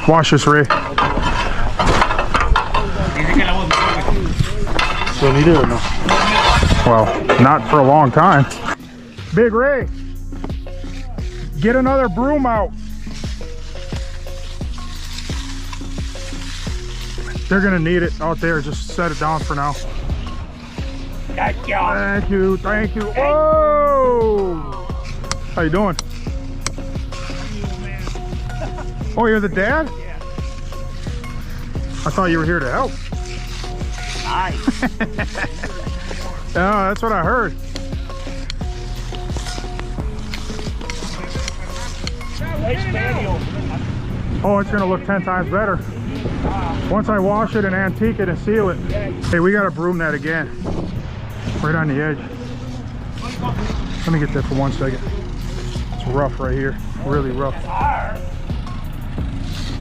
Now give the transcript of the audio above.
Wash this, Ray. So need it or no? Well, not for a long time. Big Ray, get another broom out. They're gonna need it out there. Just set it down for now. Thank you, thank you. Whoa! How you doing? Oh, you're the dad? Yeah. I thought you were here to help. Nice. Yeah, that's what I heard. Nice manual. Oh, it's gonna look 10 times better. Once I wash it and antique it and seal it. Hey, we gotta broom that again. Right on the edge. Let me get that for 1 second. It's rough right here, really rough.